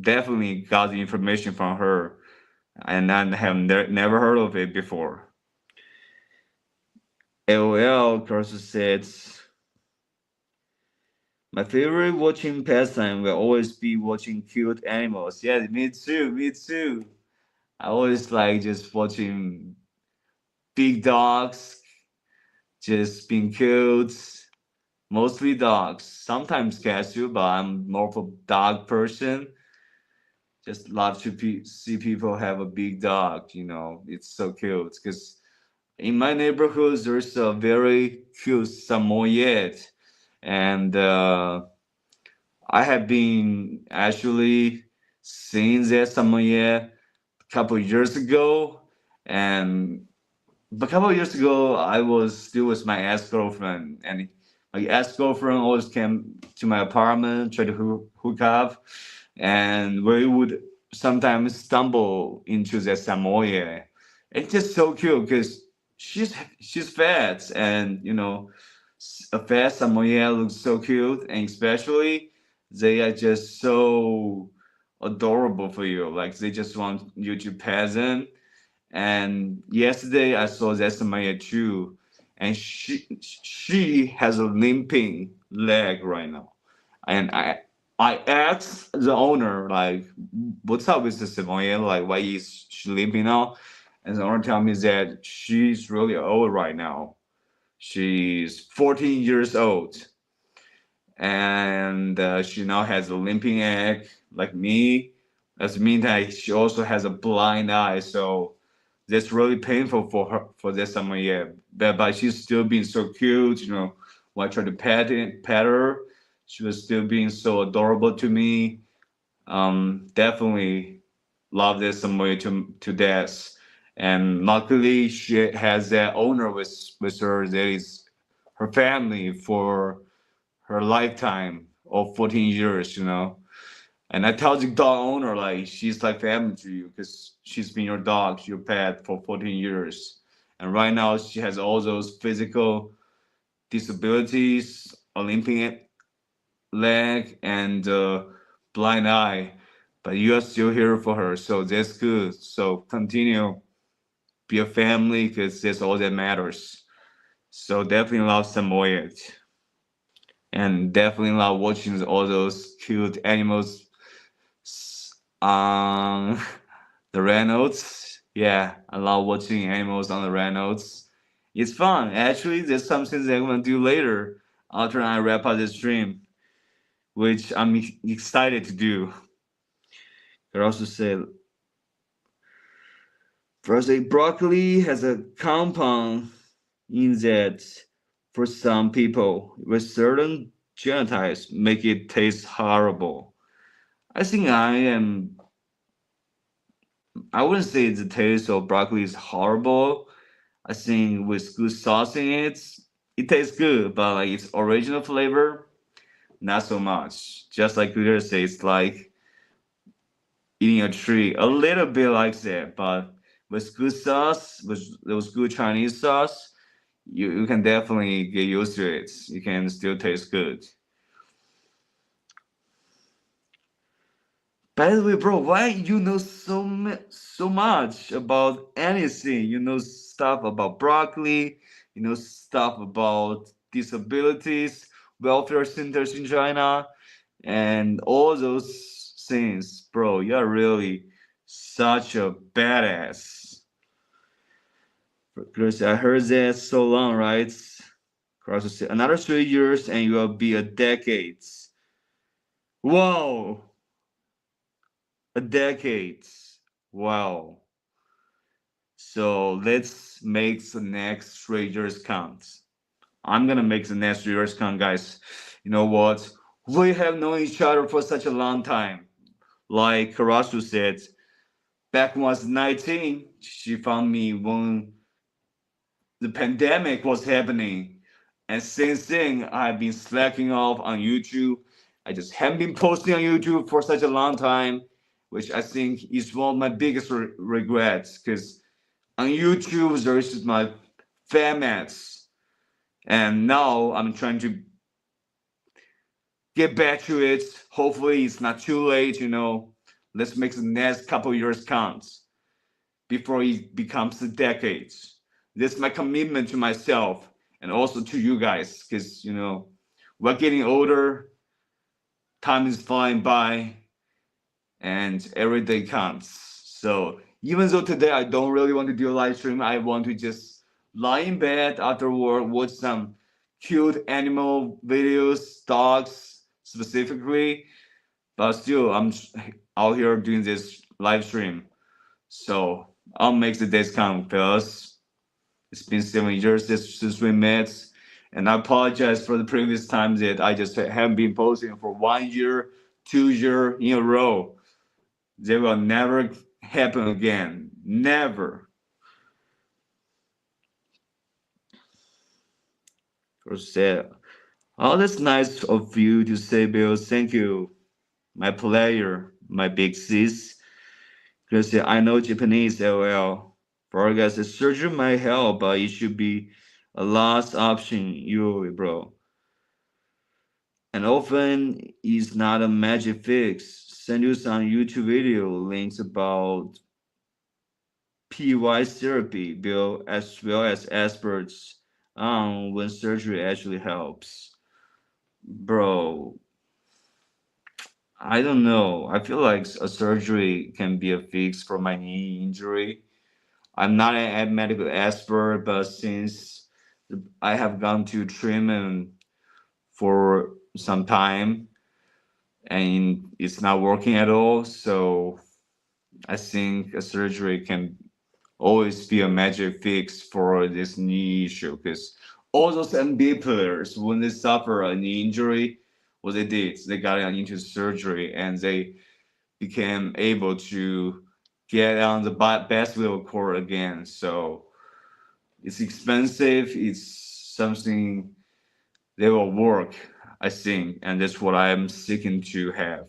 definitely got the information from her, and I have never heard of it before. LOL, Karasu said, my favorite watching pastime will always be watching cute animals. Yeah, me too, me too. I always like just watching big dogs just being cute. Mostly dogs, sometimes cats too, but I'm more of a dog person. Just love to see people have a big dog. It's so cute. Because in my neighborhood, there's a very cute Samoyed, and I have been actually seeing that Samoyed a couple of years ago, and a couple of years ago, I was still with my ex girlfriend, and my ex girlfriend always came to my apartment, try to hook up, and we would sometimes stumble into the Samoyed. It's just so cute because she's fat, and a fat Samoyed looks so cute, and especially they are just so adorable for you. Like they just want you to pet them, and yesterday I saw Zesamaya too, and she has a limping leg right now. And I asked the owner like, "What's up with the Samoyed? Like, why is she limping now?" And the owner told me that she's really old right now. She's 14 years old, and she now has a limping leg like me. As meantime, she also has a blind eye, so that's really painful for her for this summer year. But she's still being so cute, when I tried to pet her, she was still being so adorable to me. Definitely love this summer to death. And luckily she has that owner with her that is her family for her lifetime of 14 years. And I tell the dog owner like she's like family to you because she's been your dog, your pet for 14 years. And right now she has all those physical disabilities, Olympic leg and blind eye. But you are still here for her, so that's good. So continue, be a family because that's all that matters. So definitely love Samoyed. And definitely love watching all those cute animals on the Reynolds. Yeah, I love watching animals on the Reynolds. It's fun. Actually, there's something that I'm gonna do later after I wrap up this stream, which I'm excited to do. They also said, first, broccoli has a compound in that for some people with certain genotypes make it taste horrible. I think I wouldn't say the taste of broccoli is horrible. I think with good sauce in it, it tastes good, but like its original flavor, not so much. Just like Peter says, it's like eating a tree, a little bit like that, but with good sauce, with those good Chinese sauce, you can definitely get used to it. You can still taste good. By the way, bro, why you know so much about anything? You know stuff about broccoli. You know stuff about disabilities, welfare centers in China, and all those things, bro. You're really such a badass. Because I heard that so long, right? Cross said, another 3 years and you will be a decade. Whoa! a decade. Wow. So let's make the next 3 years count. I'm gonna make the next 3 years count, guys. You know what? We have known each other for such a long time. Like Karasu said, back when I was 19, she found me when the pandemic was happening. And since then, I've been slacking off on YouTube. I just haven't been posting on YouTube for such a long time, which I think is one of my biggest regrets. Because on YouTube, there is just my formats. And now I'm trying to get back to it. Hopefully, it's not too late. Let's make the next couple years count before it becomes a decade. This is my commitment to myself and also to you guys because we're getting older, time is flying by, and every day counts. So even though today I don't really want to do a live stream, I want to just lie in bed after work, watch some cute animal videos, dogs specifically. But still, I'm out here doing this live stream. So I'll make the days count, fellas. It's been 7 years since we met, and I apologize for the previous times that I just haven't been posting for 1 year, 2 year in a row. They will never happen again. Never. Oh, that's nice of you to say, Bill. Thank you, my player, my big sis. Because I know Japanese well. For you guys, the surgery might help, but it should be a last option, you, bro. And often it's not a magic fix. Send you some YouTube video links about PY therapy, Bill, as well as experts on when surgery actually helps. Bro, I don't know. I feel like a surgery can be a fix for my knee injury. I'm not a medical expert, but since I have gone to treatment for some time and it's not working at all, so I think a surgery can always be a magic fix for this knee issue. Because all those NBA players, when they suffer a knee injury, what they did, they got into surgery and they became able to get on the basketball court again. So it's expensive. It's something they will work, I think, and that's what I'm seeking to have.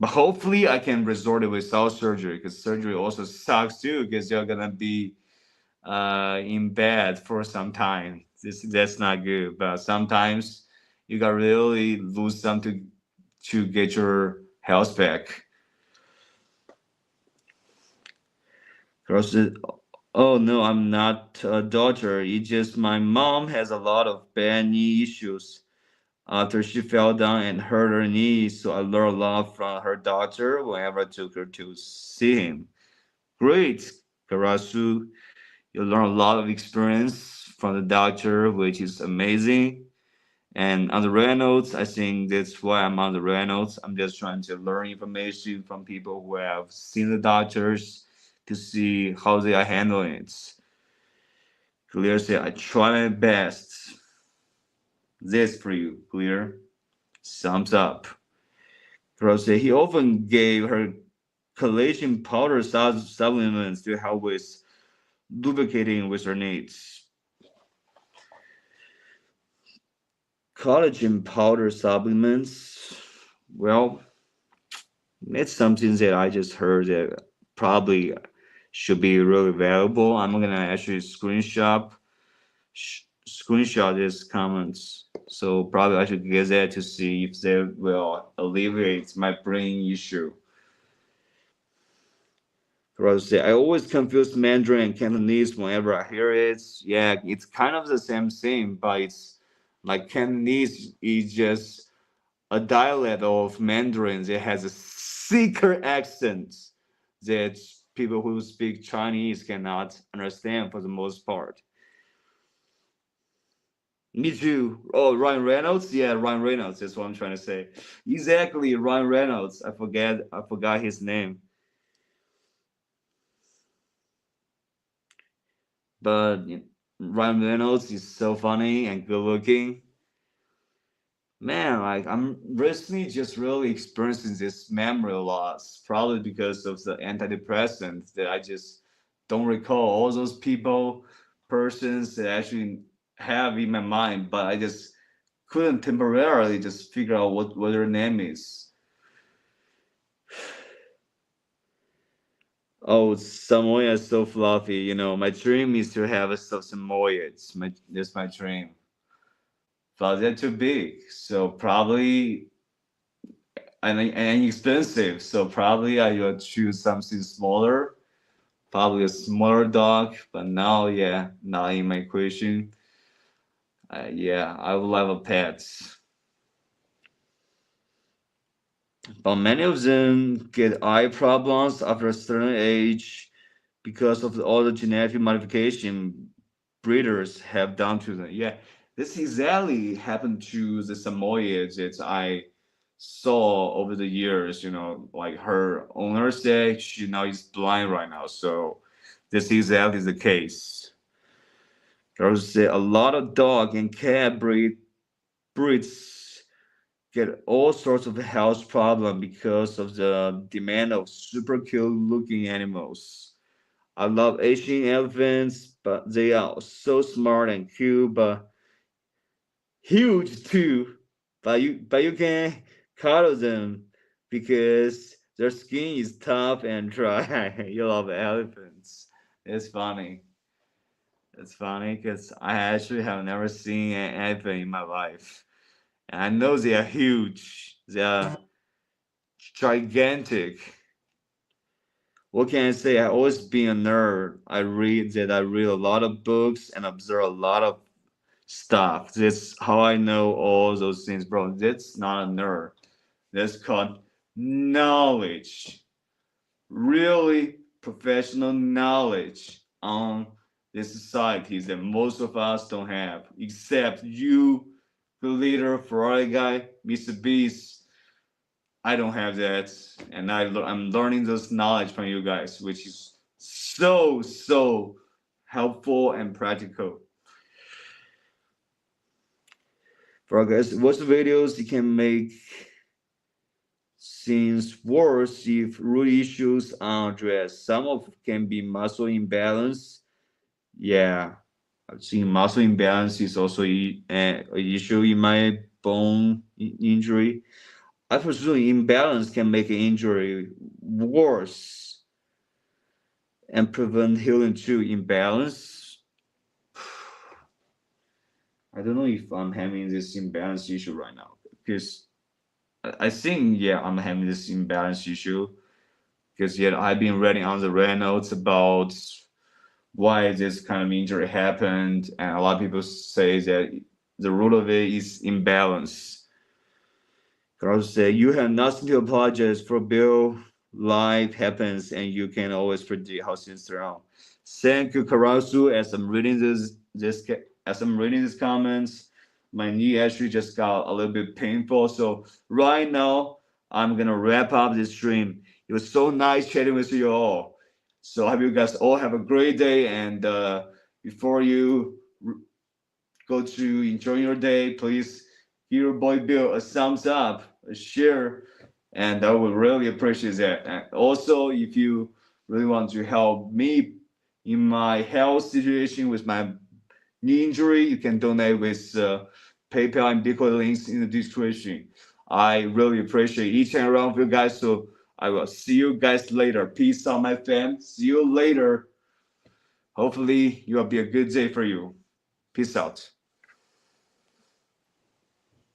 But hopefully, I can resort it without surgery because surgery also sucks too because you're gonna be in bed for some time. That's not good. But sometimes you got really lose something to get your health back. Girls, oh no, I'm not a daughter. It's just my mom has a lot of bad knee issues after she fell down and hurt her knee. So I learned a lot from her doctor whenever I took her to see him. Great, Karasu. You learn a lot of experience from the doctor, which is amazing. And on the Reynolds, I think that's why I'm on the Reynolds. I'm just trying to learn information from people who have seen the doctors to see how they are handling it. Clear said, I try my best. This for you, Clear. Thumbs up. Girl said he often gave her collagen powder supplements to help with lubricating with her needs. Collagen powder supplements, well, it's something that I just heard that probably should be really valuable. I'm gonna actually screenshot these comments. So probably I should get that to see if they will alleviate my brain issue. I always confuse Mandarin and Cantonese whenever I hear it. Yeah, it's kind of the same thing, but it's like Cantonese is just a dialect of Mandarin that has a thicker accent that people who speak Chinese cannot understand for the most part. Me too. Oh, Ryan Reynolds? Yeah, Ryan Reynolds. That's what I'm trying to say. Exactly, Ryan Reynolds. I forgot his name. But Ryan Reynolds is so funny and good looking. Man, like I'm recently just really experiencing this memory loss, probably because of the antidepressants that I just don't recall all those people, persons that I actually have in my mind, but I just couldn't temporarily just figure out what their name is. Oh, Samoa is so fluffy. My dream is to have a Samoyed. That's my dream. But they're too big, so probably and expensive. So probably I will choose something smaller, probably a smaller dog. But now, yeah, not in my equation. Yeah, I would love a pet. But many of them get eye problems after a certain age because of all the genetic modification breeders have done to them. Yeah, this exactly happened to the Samoyeds that I saw over the years. Like her owner said, she now is blind right now. So this exactly is the case. There's a lot of dog and cat breeds get all sorts of health problem because of the demand of super cute looking animals. I love Asian elephants, but they are so smart and cute, but huge too. But you can cuddle them because their skin is tough and dry. You love elephants. It's funny. It's funny because I actually have never seen an elephant in my life. And I know they are huge. They are gigantic. What can I say? I've always been a nerd. I read a lot of books and observe a lot of stuff. That's how I know all those things, bro. That's not a nerd. That's called knowledge. Really professional knowledge on the societies that most of us don't have, except you, the leader, Ferrari guy, Mr. Beast. I don't have that, and I'm learning this knowledge from you guys, which is so helpful and practical. For guys, watch the videos. You can make things worse if root issues are addressed. Some of can be muscle imbalance. Yeah, I've seen muscle imbalance is also an issue in my bone injury. I presume imbalance can make an injury worse and prevent healing too. Imbalance. I don't know if I'm having this imbalance issue right now because I think yeah I'm having this imbalance issue because yeah I've been reading on the Reddit notes about why this kind of injury happened, and a lot of people say that the root of it is imbalance. Carlos say you have nothing to apologize for. Bill, life happens, and you can always predict how things turn out. Thank you, Karasu. As I'm reading these comments, my knee actually just got a little bit painful. So right now, I'm gonna wrap up this stream. It was so nice chatting with you all. So I hope you guys all have a great day. And before you go to enjoy your day, please give your boy Bill a thumbs up, a share, and I would really appreciate that. And also, if you really want to help me in my health situation with my knee injury, you can donate with PayPal and Bitcoin links in the description. I really appreciate each and every one of you guys. So I will see you guys later. Peace out, my fam. See you later. Hopefully, it will be a good day for you. Peace out.